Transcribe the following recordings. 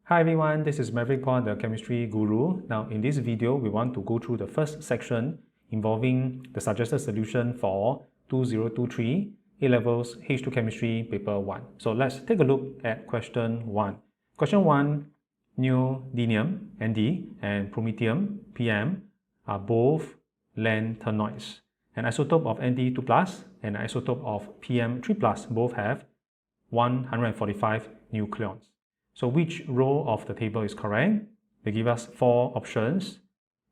Hi everyone, this is Maverick Kwan, the chemistry guru. Now in this video, we want to go through the first section involving the suggested solution for 2023 A-Levels H2 Chemistry Paper 1. So let's take a look at question 1. Question 1, neodymium, Nd, and promethium, Pm, are both lanthanoids. An isotope of Nd 2+, and an isotope of Pm 3+, both have 145 nucleons. So which row of the table is correct? They give us 4 options.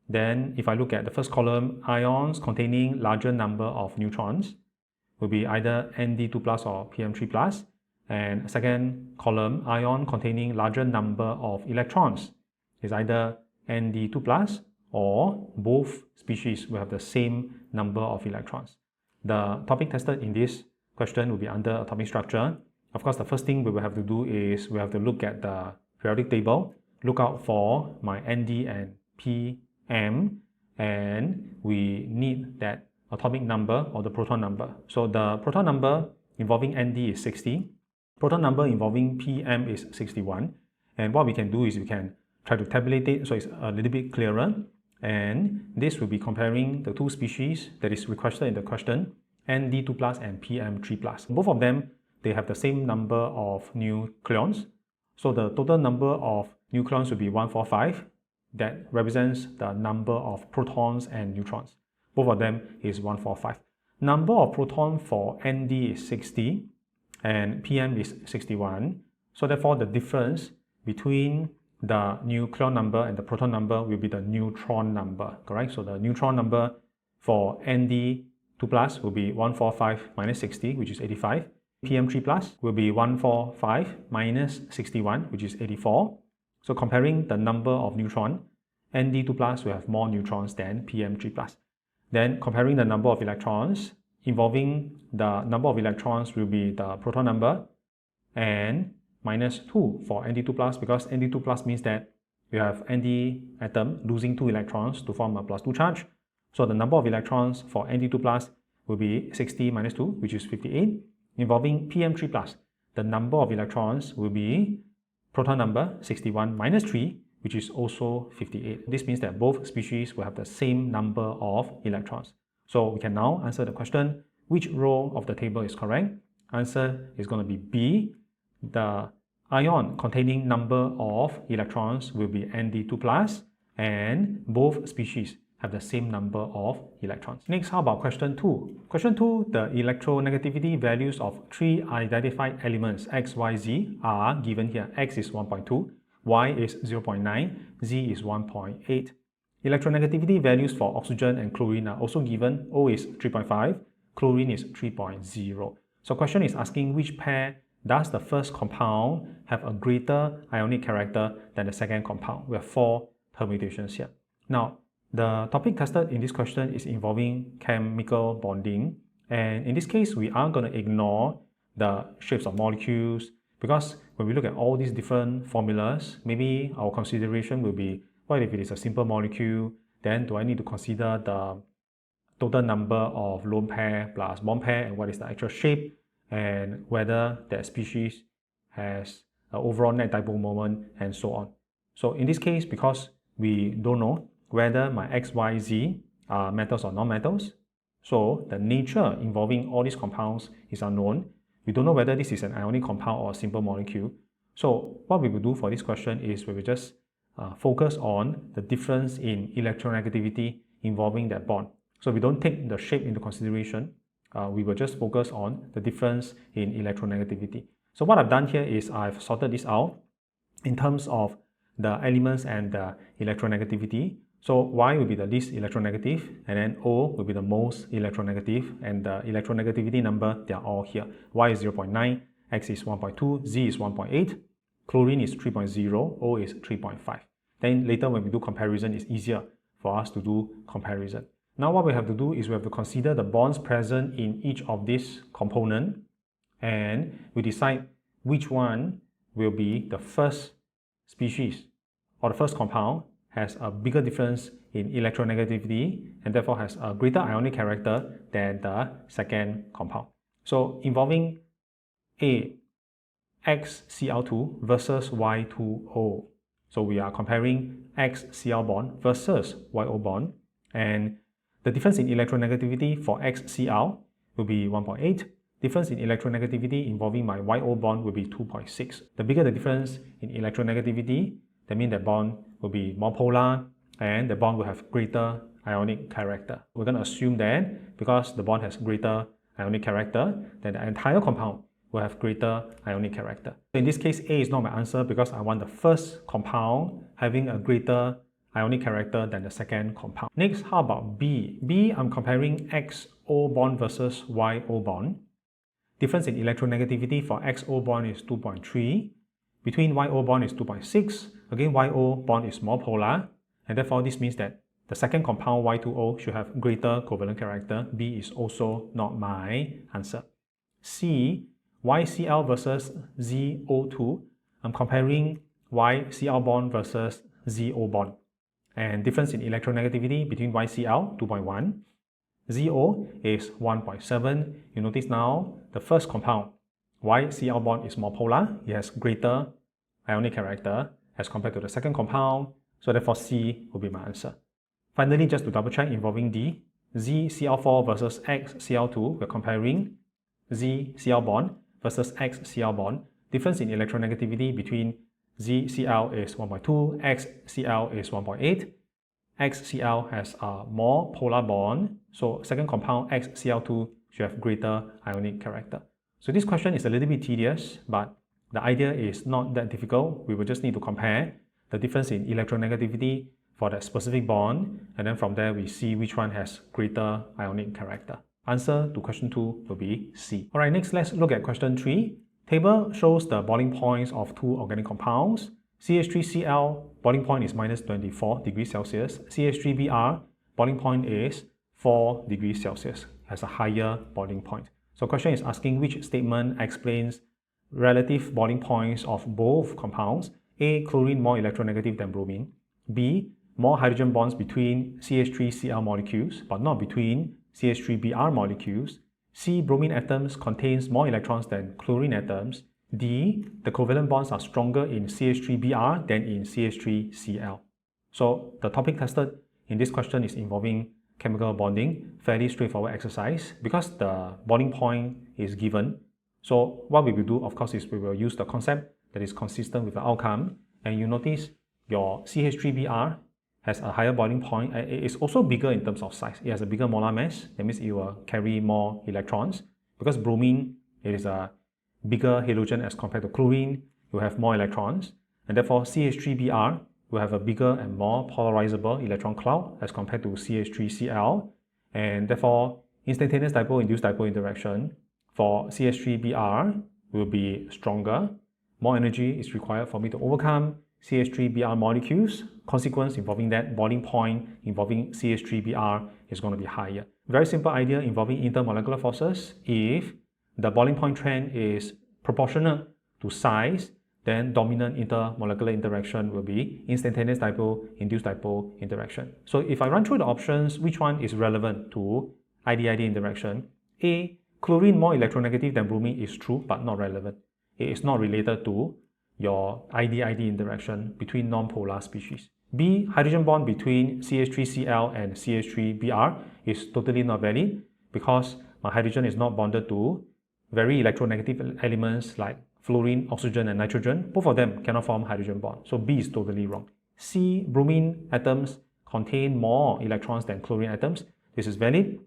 Then if I look at the first column, ions containing larger number of neutrons will be either Nd2+ or Pm3+. And second column, ion containing larger number of electrons is either Nd2+ or both species will have the same number of electrons. The topic tested in this question will be under atomic structure. Of course, the first thing we will have to do is we have to look at the periodic table, look out for my Nd and Pm, and we need that atomic number or the proton number. So the proton number involving Nd is 60, proton number involving Pm is 61, and what we can do is we can try to tabulate it so it's a little bit clearer, and this will be comparing the two species that is requested in the question, Nd2+ and Pm3+. Both of them, they have the same number of nucleons. So the total number of nucleons will be 145. That represents the number of protons and neutrons. Both of them is 145. Number of protons for Nd is 60 and Pm is 61. So therefore the difference between the nucleon number and the proton number will be the neutron number, correct? So the neutron number for Nd2+ will be 145 minus 60, which is 85. Pm3+ will be 145 minus 61, which is 84. So comparing the number of neutrons, Nd2+ will have more neutrons than Pm3+. Then comparing the number of electrons, involving the number of electrons will be the proton number, and minus 2 for Nd2+, because Nd2+ means that you have Nd atom losing 2 electrons to form a +2 charge. So the number of electrons for Nd2+ will be 60 minus 2, which is 58. Involving Pm3+, the number of electrons will be proton number 61 minus 3, which is also 58. This means that both species will have the same number of electrons. So we can now answer the question, which row of the table is correct? Answer is going to be B. The ion containing number of electrons will be Nd2+, and both species have the same number of electrons. Next, how about question 2? Question 2, the electronegativity values of 3 identified elements X, Y, Z are given here. X is 1.2, Y is 0.9, Z is 1.8. Electronegativity values for oxygen and chlorine are also given. O is 3.5, chlorine is 3.0. So question is asking which pair does the first compound have a greater ionic character than the second compound? We have 4 permutations here. Now, the topic tested in this question is involving chemical bonding, and in this case we are going to ignore the shapes of molecules, because when we look at all these different formulas, maybe our consideration will be, what if it is a simple molecule, then do I need to consider the total number of lone pair plus bond pair, and what is the actual shape, and whether that species has an overall net dipole moment, and so on. So in this case, because we don't know whether my X, Y, Z are metals or non-metals, so the nature involving all these compounds is unknown. We don't know whether this is an ionic compound or a simple molecule. So what we will do for this question is we will just focus on the difference in electronegativity involving that bond. So we don't take the shape into consideration. We will just focus on the difference in electronegativity. So what I've done here is I've sorted this out in terms of the elements and the electronegativity. So Y will be the least electronegative, and then O will be the most electronegative, and the electronegativity number, they are all here. Y is 0.9, X is 1.2, Z is 1.8, chlorine is 3.0, O is 3.5. Then later when we do comparison, it's easier for us to do comparison. Now what we have to do is we have to consider the bonds present in each of these components, and we decide which one will be the first species or the first compound has a bigger difference in electronegativity and therefore has a greater ionic character than the second compound. So involving A, XCl2 versus Y2O. So we are comparing XCl bond versus YO bond, and the difference in electronegativity for XCl will be 1.8. Difference in electronegativity involving my YO bond will be 2.6. The bigger the difference in electronegativity, that means the bond will be more polar and the bond will have greater ionic character. We're going to assume that because the bond has greater ionic character, then the entire compound will have greater ionic character. So in this case, A is not my answer because I want the first compound having a greater ionic character than the second compound. Next, how about B? B, I'm comparing XO bond versus YO bond. Difference in electronegativity for XO bond is 2.3. Between YO bond is 2.6. Again, YO bond is more polar, and therefore this means that the second compound Y2O should have greater covalent character. B is also not my answer. C, YCl versus ZO2. I'm comparing YCl bond versus ZO bond. And difference in electronegativity between YCl, 2.1. ZO is 1.7. You notice now the first compound, YCl bond, is more polar. It has greater ionic character as compared to the second compound. So therefore C will be my answer. Finally, just to double check involving D, ZCl4 versus XCl2, we're comparing ZCl bond versus XCl bond. Difference in electronegativity between ZCl is 1.2, XCl is 1.8. XCl has a more polar bond, so second compound XCl2 should have greater ionic character. So this question is a little bit tedious, but the idea is not that difficult. We will just need to compare the difference in electronegativity for that specific bond, and then from there we see which one has greater ionic character. Answer to question 2 will be C. Alright, next let's look at question 3. Table shows the boiling points of two organic compounds. CH3Cl boiling point is minus 24 degrees Celsius. CH3Br boiling point is 4 degrees Celsius, has a higher boiling point. So question is asking which statement explains relative boiling points of both compounds. A, chlorine more electronegative than bromine. B, more hydrogen bonds between CH3Cl molecules, but not between CH3Br molecules. C, bromine atoms contains more electrons than chlorine atoms. D, the covalent bonds are stronger in CH3Br than in CH3Cl. So the topic tested in this question is involving chemical bonding, fairly straightforward exercise because the boiling point is given. So what we will do, of course, is we will use the concept that is consistent with the outcome, and you notice your CH3Br has a higher boiling point. It is also bigger in terms of size. It has a bigger molar mass. That means it will carry more electrons. Because bromine, it is a bigger halogen as compared to chlorine, you will have more electrons. And therefore, CH3Br will have a bigger and more polarizable electron cloud as compared to CH3Cl. And therefore, instantaneous dipole-induced dipole interaction for CH3Br will be stronger. More energy is required for me to overcome CH3Br molecules. Consequence involving that boiling point involving CH3Br is going to be higher. Very simple idea involving intermolecular forces. If the boiling point trend is proportional to size, then dominant intermolecular interaction will be instantaneous dipole-induced dipole interaction. So if I run through the options, which one is relevant to ID-ID interaction? A, chlorine more electronegative than bromine is true but not relevant. It is not related to your ID-ID interaction between non-polar species. B, hydrogen bond between CH3Cl and CH3Br is totally not valid because my hydrogen is not bonded to very electronegative elements like fluorine, oxygen, and nitrogen. Both of them cannot form hydrogen bond. So B is totally wrong. C, bromine atoms contain more electrons than chlorine atoms. This is valid.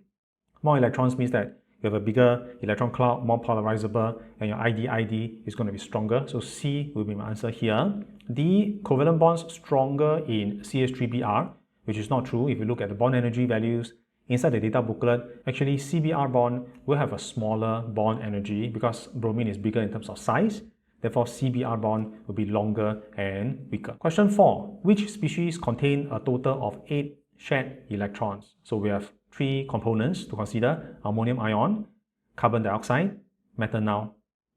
More electrons means that you have a bigger electron cloud, more polarizable, and your ID-ID is going to be stronger. So C will be my answer here. D, covalent bonds stronger in CH3Br, which is not true. If you look at the bond energy values inside the data booklet, actually CBr bond will have a smaller bond energy because bromine is bigger in terms of size. Therefore, CBr bond will be longer and weaker. Question 4. Which species contain a total of 8 shared electrons? So we have 3 components to consider: ammonium ion, carbon dioxide, methanol.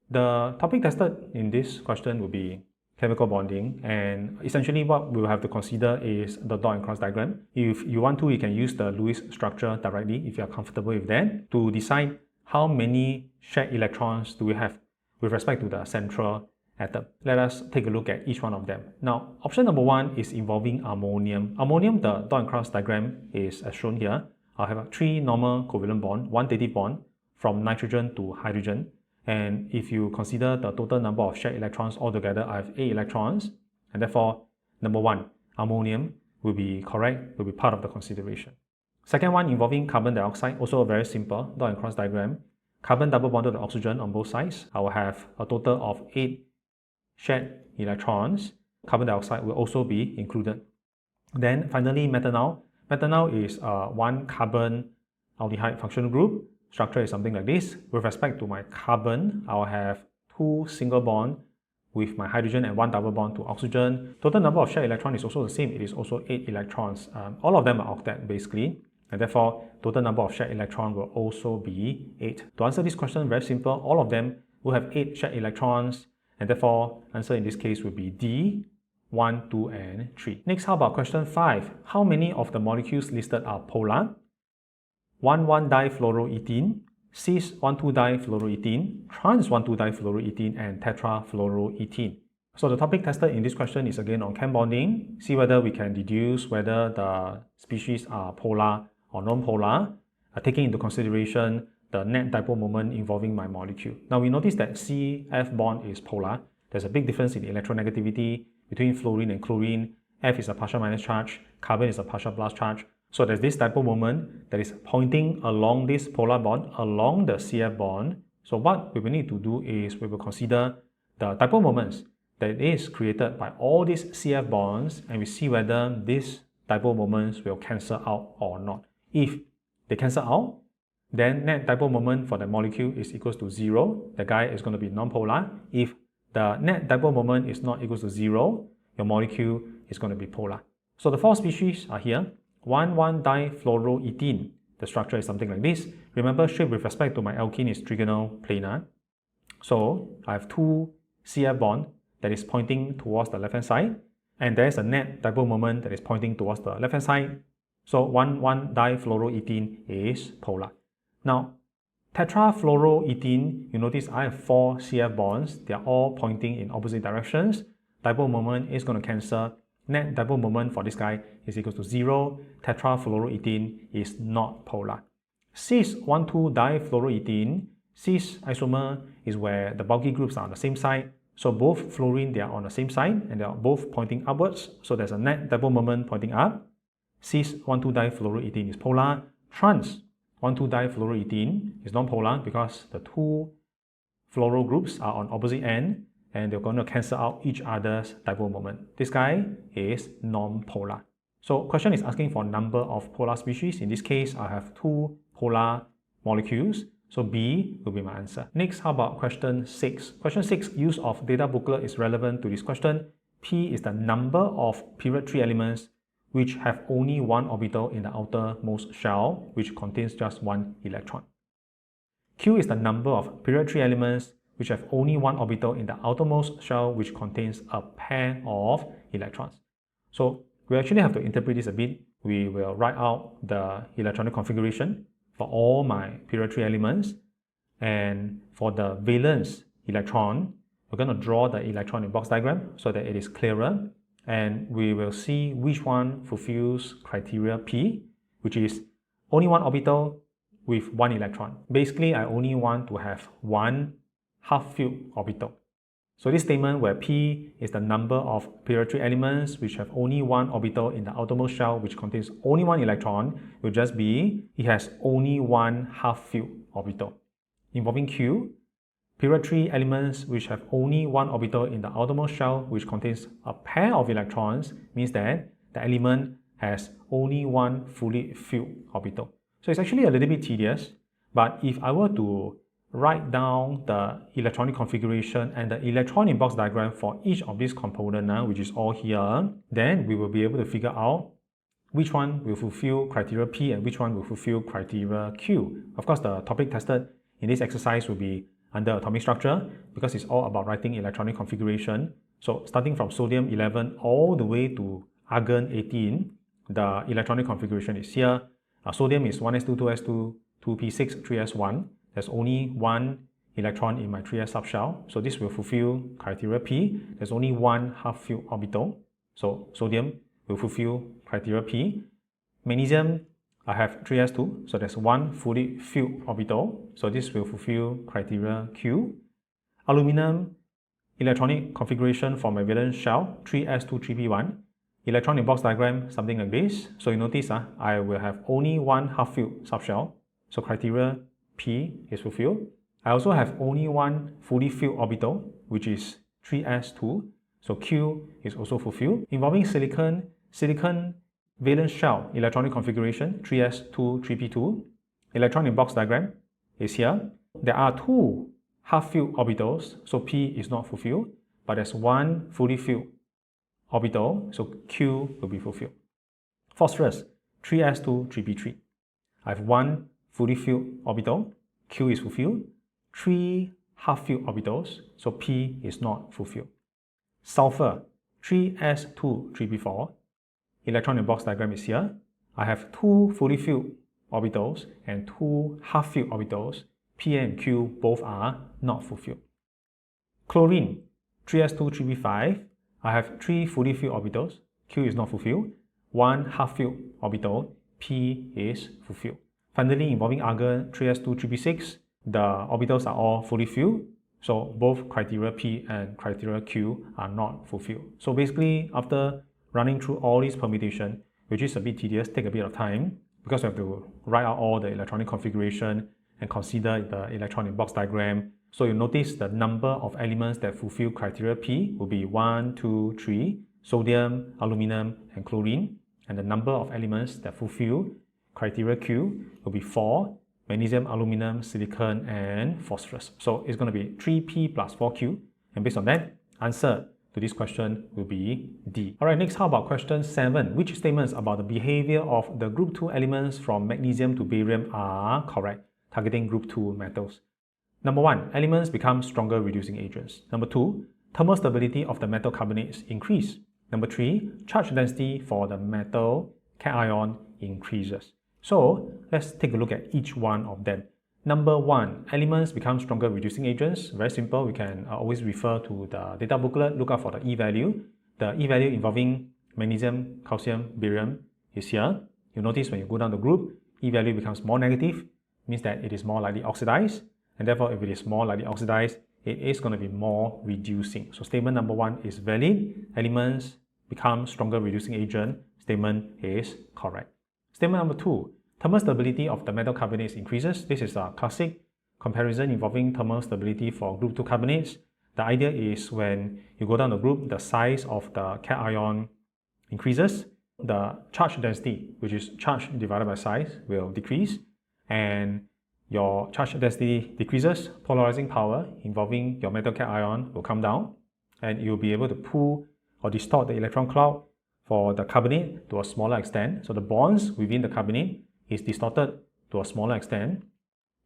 The topic tested in this question will be chemical bonding, and essentially what we will have to consider is the dot and cross diagram. If you want to, you can use the Lewis structure directly if you are comfortable with that to decide how many shared electrons do we have with respect to the central atom. Let us take a look at each one of them. Now, option number 1 is involving ammonium. Ammonium, the dot and cross diagram is as shown here. I'll have 3 normal covalent bond, 1 dative bond from nitrogen to hydrogen. And if you consider the total number of shared electrons altogether, I have 8 electrons. And therefore, number 1, ammonium will be correct, will be part of the consideration. Second one involving carbon dioxide, also a very simple dot and cross diagram. Carbon double bonded to oxygen on both sides. I will have a total of 8 shared electrons. Carbon dioxide will also be included. Then finally, methanol. Methanol is one carbon aldehyde functional group. Structure is something like this. With respect to my carbon, I will have 2 single bond with my hydrogen and 1 double bond to oxygen. Total number of shared electrons is also the same. It is also 8 electrons. All of them are octet basically. And therefore, total number of shared electrons will also be 8. To answer this question, very simple. All of them will have 8 shared electrons. And therefore, answer in this case will be D, 1, 2, and 3. Next, how about question 5? How many of the molecules listed are polar? 1,1-difluoroethene, cis-1,2-difluoroethene, trans-1,2-difluoroethene, and tetrafluoroethene. So the topic tested in this question is again on Chem bonding. See whether we can deduce whether the species are polar or non-polar, taking into consideration the net dipole moment involving my molecule. Now we notice that CF bond is polar. There's a big difference in electronegativity between fluorine and chlorine. F is a partial minus charge, carbon is a partial plus charge. So there's this dipole moment that is pointing along this polar bond, along the CF bond. So what we will need to do is we will consider the dipole moments that is created by all these CF bonds, and we see whether these dipole moments will cancel out or not. If they cancel out, then net dipole moment for the molecule is equals to 0. The guy is going to be non-polar. If the net dipole moment is not equals to 0, your molecule is going to be polar. So the 4 species are here. 1,1-difluoroethene. The structure is something like this. Remember, shape with respect to my alkene is trigonal planar. So I have 2 CF bond that is pointing towards the left-hand side, and there is a net dipole moment that is pointing towards the left-hand side. So 1,1-difluoroethene is polar. Now, tetrafluoroethene, you notice I have 4 CF bonds. They are all pointing in opposite directions. Dipole moment is going to cancel. Net dipole moment for this guy is equal to 0. Tetrafluoroethene is not polar. Cis-1,2-difluoroethene, cis isomer is where the bulky groups are on the same side. So both fluorine, they are on the same side and they are both pointing upwards. So there's a net dipole moment pointing up. Cis-1,2-difluoroethene is polar. Trans-1,2-difluoroethene is non-polar because the 2 fluoro groups are on opposite end and they're going to cancel out each other's dipole moment. This guy is non-polar. So question is asking for number of polar species. In this case, I have 2 polar molecules. So B will be my answer. Next, how about question 6? Question 6, use of data booklet is relevant to this question. P is the number of period 3 elements which have only 1 orbital in the outermost shell, which contains just 1 electron. Q is the number of period 3 elements which have only 1 orbital in the outermost shell, which contains a pair of electrons. So we actually have to interpret this a bit. We will write out the electronic configuration for all my period 3 elements, and for the valence electron, we're going to draw the electron in box diagram so that it is clearer, and we will see which one fulfills criteria P, which is only 1 orbital with 1 electron. Basically, I only want to have 1 half-filled orbital. So this statement where P is the number of period 3 elements which have only 1 orbital in the outermost shell which contains only 1 electron will just be it has only 1 half-filled orbital. Involving Q, period 3 elements which have only 1 orbital in the outermost shell which contains a pair of electrons means that the element has only 1 fully filled orbital. So it's actually a little bit tedious, but if I were to write down the electronic configuration and the electron in box diagram for each of these components, which is all here, then we will be able to figure out which one will fulfill criteria P and which one will fulfill criteria Q. Of course, the topic tested in this exercise will be under atomic structure because it's all about writing electronic configuration. So starting from sodium 11 all the way to argon 18, the electronic configuration is here. Sodium is 1s2, 2s2, 2p6, 3s1. There's only 1 electron in my 3s subshell. So this will fulfill criteria P. There's only one half-filled orbital. So sodium will fulfill criteria P. Magnesium, I have 3s2, so there's one fully filled orbital. So this will fulfill criteria Q. Aluminum, electronic configuration for my valence shell, 3s2, 3p1. Electron in box diagram, something like this. So you notice I will have only one half-filled subshell. So criteria P is fulfilled. I also have only one fully filled orbital, which is 3s2. So Q is also fulfilled. Involving silicon valence shell electronic configuration, 3s2, 3p2. Electron in box diagram is here. There are two half-filled orbitals, so P is not fulfilled, but there's one fully filled orbital, so Q will be fulfilled. Phosphorus, 3s2, 3p3. I have one fully filled orbital, Q is fulfilled. Three half-filled orbitals, so P is not fulfilled. Sulfur, 3s2, 3p4. Electron in box diagram is here. I have two fully filled orbitals and two half-filled orbitals. P and Q both are not fulfilled. Chlorine, 3s2, 3p5. I have three fully filled orbitals. Q is not fulfilled. One half-filled orbital. P is fulfilled. Finally, involving argon, 3s2, 3p6. The orbitals are all fully filled. So both criteria P and criteria Q are not fulfilled. So basically, after running through all these permutations, which is a bit tedious, take a bit of time, because we have to write out all the electronic configuration and consider the electron in box diagram. So you notice the number of elements that fulfill criteria P will be 1, 2, 3, sodium, aluminum, and chlorine. And the number of elements that fulfill criteria Q will be 4, magnesium, aluminum, silicon, and phosphorus. So it's going to be 3P plus 4Q. And based on that, answer to this question will be D. Alright, next, how about question 7? Which statements about the behavior of the group 2 elements from magnesium to barium are correct, targeting group 2 metals? Number 1, elements become stronger reducing agents. Number 2, thermal stability of the metal carbonates increase. Number 3, charge density for the metal cation increases. So let's take a look at each one of them. Number 1, elements become stronger reducing agents. Very simple, we can always refer to the data booklet, look out for the E-value. The E-value involving magnesium, calcium, barium is here. You notice when you go down the group, E-value becomes more negative, means that it is more likely oxidized, and therefore if it is more likely oxidized, it is going to be more reducing. So statement number 1 is valid. Elements become stronger reducing agent. Statement is correct. Statement number 2, thermal stability of the metal carbonates increases. This is a classic comparison involving thermal stability for group 2 carbonates. The idea is when you go down the group, the size of the cation increases, the charge density, which is charge divided by size, will decrease, and your charge density decreases, polarizing power involving your metal cation will come down, and you'll be able to pull or distort the electron cloud for the carbonate to a smaller extent. So the bonds within the carbonate is distorted to a smaller extent,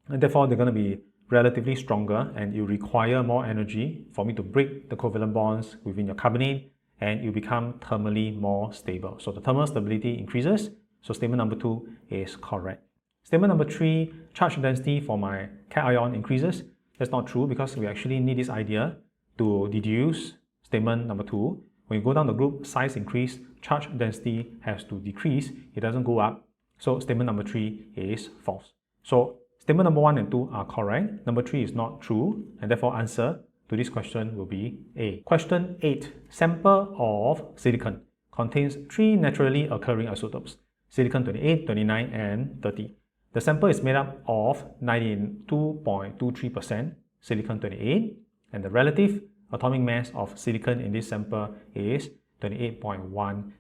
and therefore they're going to be relatively stronger, and you require more energy for me to break the covalent bonds within your carbonate, and you become thermally more stable. So the thermal stability increases. So statement number 2 is correct. Statement number 3, charge density for my cation increases. That's not true, because we actually need this idea to deduce statement number 2. When you go down the group, size increase, charge density has to decrease, it doesn't go up. So statement number 3 is false. So statement number 1 and 2 are correct. Number 3 is not true, and therefore answer to this question will be A. Question 8. Sample of silicon contains 3 naturally occurring isotopes, silicon 28, 29, and 30. The sample is made up of 92.23% silicon 28, and the relative atomic mass of silicon in this sample is 28.10.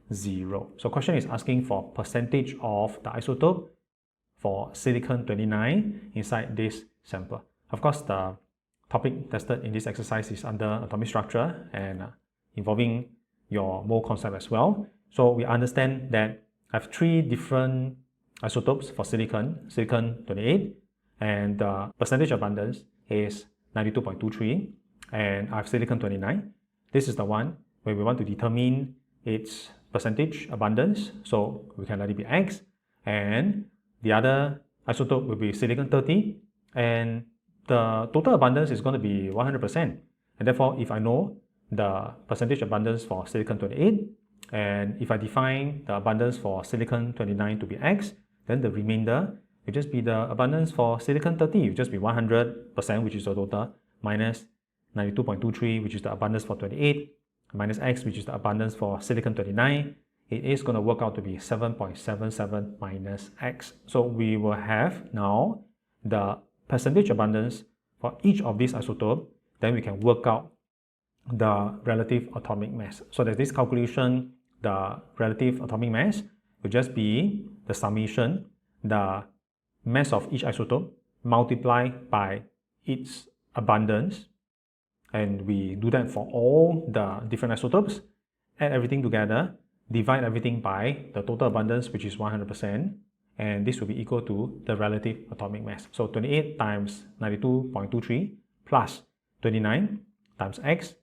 So question is asking for percentage of the isotope for silicon 29 inside this sample. Of course, the topic tested in this exercise is under atomic structure and involving your mole concept as well. So we understand that I have 3 different isotopes for silicon 28, and the percentage abundance is 92.23, and I have silicon 29. This is the one where we want to determine its percentage abundance, so we can let it be X, and the other isotope will be silicon 30, and the total abundance is going to be 100%. And therefore, if I know the percentage abundance for silicon-28, and if I define the abundance for silicon-29 to be X, then the remainder will just be the abundance for silicon-30, it will just be 100%, which is the total, minus 92.23, which is the abundance for 28, minus X, which is the abundance for silicon-29. It is going to work out to be 7.77 minus X. So we will have now the percentage abundance for each of these isotopes. Then we can work out the relative atomic mass. So that this calculation, the relative atomic mass will just be the summation, the mass of each isotope multiplied by its abundance, and we do that for all the different isotopes, add everything together, divide everything by the total abundance, which is 100%, and this will be equal to the relative atomic mass. So 28 times 92.23 plus 29 times X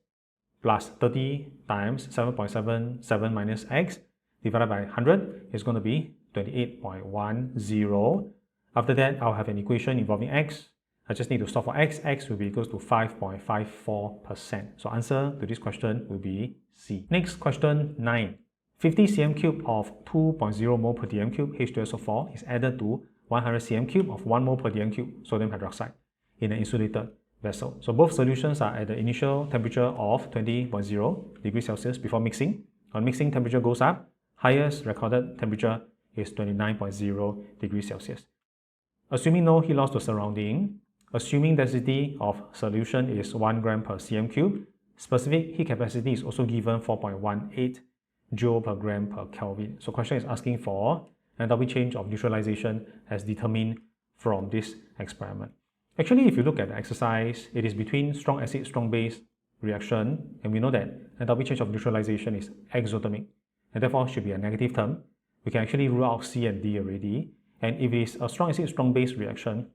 plus 30 times 7.77 minus X divided by 100 is going to be 28.10. After that, I'll have an equation involving X. I just need to solve for X. X will be equals to 5.54%. So answer to this question will be C. Next, question 9. 50 cm cube of 2.0 mole per dm cube H2SO4 is added to 100 cm cube of 1 mole per dm cube sodium hydroxide in an insulated vessel. So both solutions are at the initial temperature of 20.0 degrees Celsius before mixing. When mixing temperature goes up, highest recorded temperature is 29.0 degrees Celsius. Assuming no heat loss to surrounding, assuming density of solution is 1 gram per cm cube, specific heat capacity is also given 4.18 joule per gram per Kelvin. So question is asking for enthalpy change of neutralization as determined from this experiment. Actually, if you look at the exercise, it is between strong acid, strong base reaction, and we know that enthalpy change of neutralization is exothermic, and therefore should be a negative term. We can actually rule out C and D already. And if it is a strong acid, strong base reaction,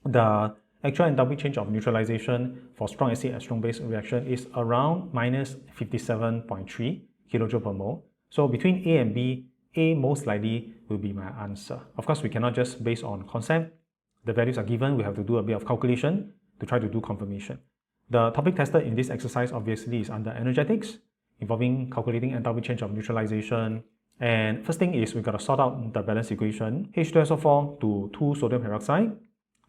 the actual enthalpy change of neutralization for strong acid and strong base reaction is around minus 57.3 kilojoule per mole. So between A and B, A most likely will be my answer. Of course, we cannot just base on concept. The values are given, we have to do a bit of calculation to try to do confirmation. The topic tested in this exercise obviously is under energetics, involving calculating enthalpy change of neutralization. And first thing is we got to sort out the balance equation, H2SO4 to 2 sodium hydroxide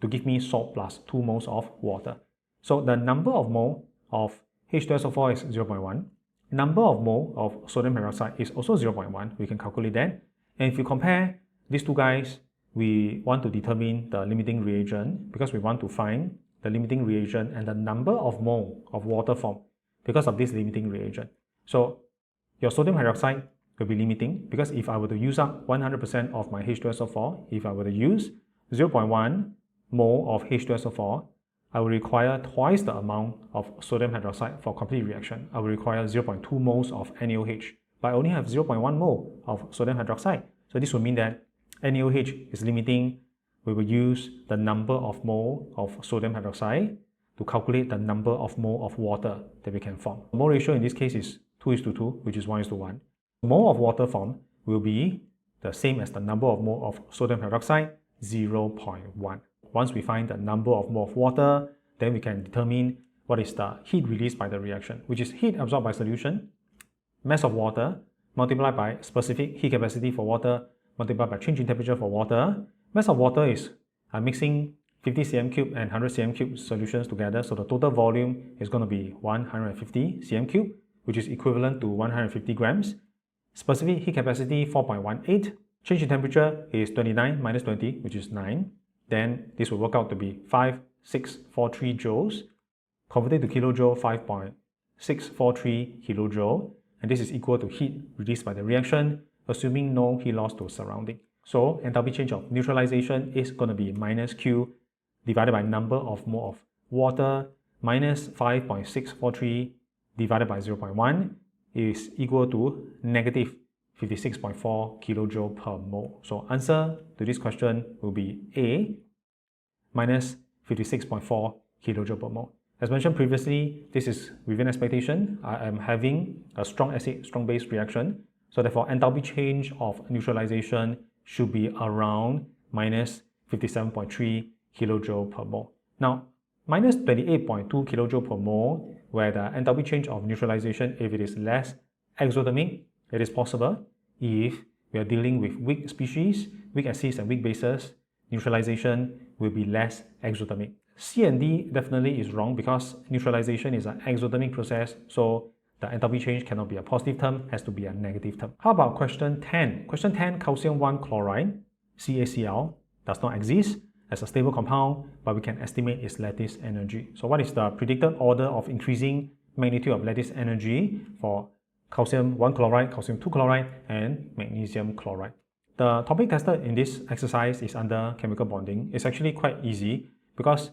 to give me salt plus 2 moles of water. So the number of mole of H2SO4 is 0.1. Number of mole of sodium hydroxide is also 0.1. We can calculate that. And if you compare these two guys, we want to determine the limiting reagent because we want to find the limiting reagent and the number of mole of water formed because of this limiting reagent. So your sodium hydroxide will be limiting because if I were to use up 100% of my H2SO4, if I were to use 0.1 mole of H2SO4, I will require twice the amount of sodium hydroxide for complete reaction. I will require 0.2 moles of NaOH, but I only have 0.1 mole of sodium hydroxide. So this will mean that NaOH is limiting. We will use the number of mole of sodium hydroxide to calculate the number of mole of water that we can form. The mole ratio in this case is 2:2, which is 1:1. Mole of water formed will be the same as the number of mole of sodium hydroxide, 0.1. Once we find the number of mole of water, then we can determine what is the heat released by the reaction, which is heat absorbed by solution, mass of water, multiplied by specific heat capacity for water, multiplied by change in temperature for water. Mass of water is mixing 50 cm cube and 100 cm cube solutions together, so the total volume is going to be 150 cm cube, which is equivalent to 150 grams. Specific heat capacity 4.18. Change in temperature is 29 minus 20, which is 9. Then this will work out to be 5.643 joules. Converted to kilojoule, 5.643 kilojoule. And this is equal to heat released by the reaction, assuming no heat loss to surrounding. So enthalpy change of neutralization is going to be minus Q divided by number of mole of water minus 5.643 divided by 0.1 is equal to negative 56.4 kilojoule per mole. So answer to this question will be A, minus 56.4 kilojoule per mole. As mentioned previously, this is within expectation. I am having a strong acid, strong base reaction. So therefore, enthalpy change of neutralization should be around minus 57.3 kilojoule per mole. Now, minus 28.2 kJ per mole, where the enthalpy change of neutralization, if it is less exothermic, it is possible. If we are dealing with weak species, weak acids and weak bases, neutralization will be less exothermic. C and D definitely is wrong because neutralization is an exothermic process, so the enthalpy change cannot be a positive term, has to be a negative term. How about question 10? Question 10, calcium 1 chloride, CaCl, does not exist as a stable compound, but we can estimate its lattice energy. So what is the predicted order of increasing magnitude of lattice energy for calcium 1 chloride, calcium 2 chloride, and magnesium chloride? The topic tested in this exercise is under chemical bonding. It's actually quite easy because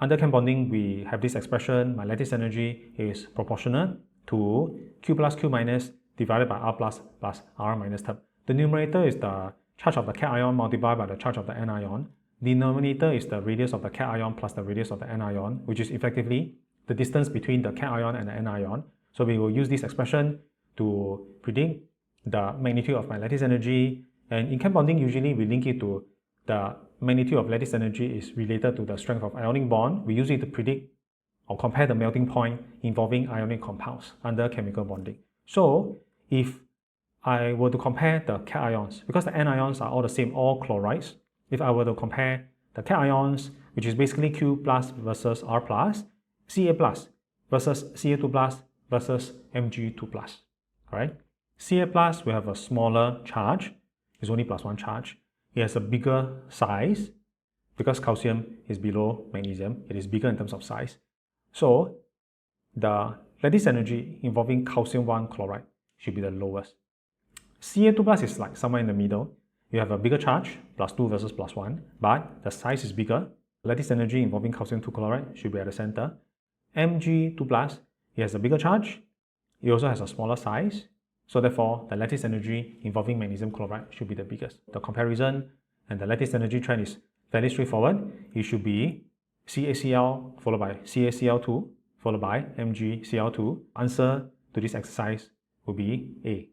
under chem bonding, we have this expression, my lattice energy is proportional to Q plus Q minus divided by R plus R minus term. The numerator is the charge of the cation multiplied by the charge of the anion. Denominator is the radius of the cation plus the radius of the anion, which is effectively the distance between the cation and the anion. So we will use this expression to predict the magnitude of my lattice energy. And in chem bonding, usually we link it to the magnitude of lattice energy is related to the strength of ionic bond. We use it to predict or compare the melting point involving ionic compounds under chemical bonding. So if I were to compare the cations, because the anions are all the same, all chlorides, if I were to compare the cations, which is basically Q plus versus R plus, Ca plus versus Ca2 plus versus Mg2 plus, right? Ca plus will have a smaller charge, it's only plus 1 charge. It has a bigger size because calcium is below magnesium, it is bigger in terms of size. So the lattice energy involving calcium 1 chloride should be the lowest. Ca2 plus is like somewhere in the middle. You have a bigger charge, plus 2 versus plus 1, but the size is bigger. Lattice energy involving calcium 2 chloride should be at the center. Mg2 plus, it has a bigger charge. It also has a smaller size. So therefore, the lattice energy involving magnesium chloride should be the biggest. The comparison and the lattice energy trend is fairly straightforward. It should be CaCl followed by CaCl2 followed by MgCl2. Answer to this exercise will be A.